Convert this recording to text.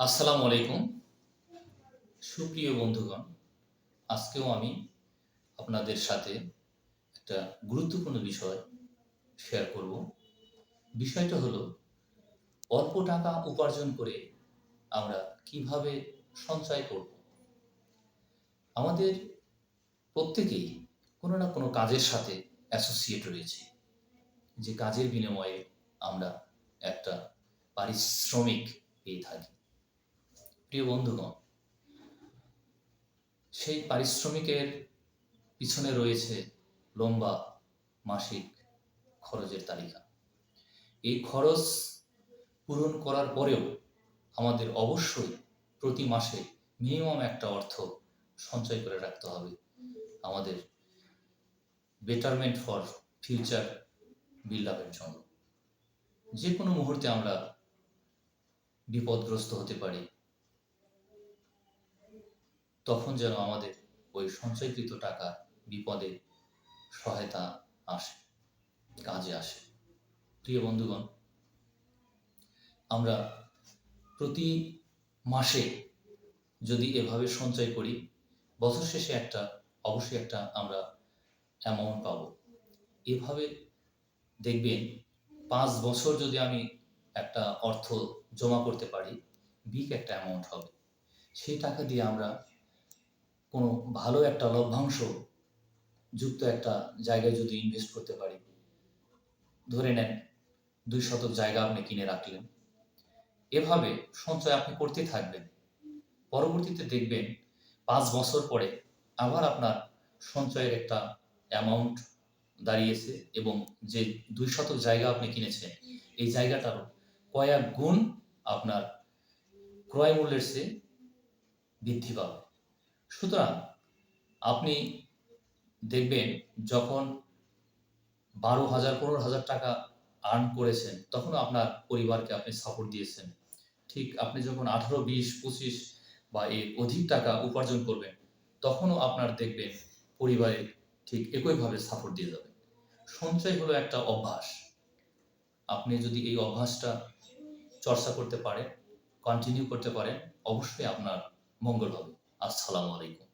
আসসালামু আলাইকুম। সুপ্রিয় বন্ধুগণ, আজকেও আমি আপনাদের সাথে একটা গুরুত্বপূর্ণ বিষয় শেয়ার করব। বিষয়টা হলো অল্প টাকা উপার্জন করে আমরা কিভাবে সঞ্চয় করব। আমাদের প্রত্যেকেই কোনো না কোনো কাজের সাথে অ্যাসোসিয়েট রয়েছে। যে কাজের বিনিময়ে আমরা একটা পারিশ্রমিক পেয়ে থাকি। প্রিয় বন্ধুগণ, সেই পারিশ্রমিকের পিছনে রয়েছে লম্বা মাসিক খরচের তালিকা। এই খরচ পূরণ করার পরেও আমাদের অবশ্যই প্রতি মাসে মিনিমাম একটা অর্থ সঞ্চয় করে রাখতে হবে আমাদের বেটারমেন্ট ফর ফিউচার বিল্ড আপের জন্য। যে কোনো মুহূর্তে আমরা বিপদগ্রস্ত হতে পারি, তখন যেন আমাদের ওই সঞ্চয়কৃত টাকা বিপদে সহায়তা আসে, কাজে আসে। প্রিয় বন্ধুগণ, আমরা প্রতি মাসে যদি এভাবে সঞ্চয় করি, বছর শেষে অবশ্যই একটা আমরা অ্যামাউন্ট পাবো। এভাবে দেখবেন ৫ বছর যদি আমি একটা অর্থ জমা করতে পারি, বিগ একটা অ্যামাউন্ট হবে। সেই টাকা দিয়ে আমরা কোনো ভালো একটা লভ্যাংশ যুক্ত একটা জায়গায় যদি ইনভেস্ট করতে পারি, ধরে নেন ২ শতক জায়গা আপনি কিনে রাখলেন। এভাবে সঞ্চয় আপনি করতে থাকবেন। পরবর্তীতে দেখবেন ৫ বছর পরে আবার আপনার সঞ্চয়ের একটা অ্যামাউন্ট দাঁড়িয়েছে এবং যে ২ শতক জায়গা আপনি কিনেছেন, এই জায়গাটারও কয়েক গুণ আপনার ক্রয় মূল্যের চেয়ে বৃদ্ধি পাবে। সুতরাং আপনি দেখবেন যখন ১২,০০০, ১৫,০০০ টাকা আর্ন করেছেন, তখনও আপনার পরিবারকে আপনি সাপোর্ট দিয়েছেন। ঠিক আপনি যখন ১৮, ২০, ২৫ বা এর অধিক টাকা উপার্জন করবেন, তখনও আপনার দেখবেন পরিবারে ঠিক একইভাবে সাপোর্ট দিয়ে যাবে। সঞ্চয় হলো একটা অভ্যাস। আপনি যদি এই অভ্যাসটা চর্চা করতে পারেন, কন্টিনিউ করতে পারেন, অবশ্যই আপনার মঙ্গল হবে। আসসালামু আলাইকুম।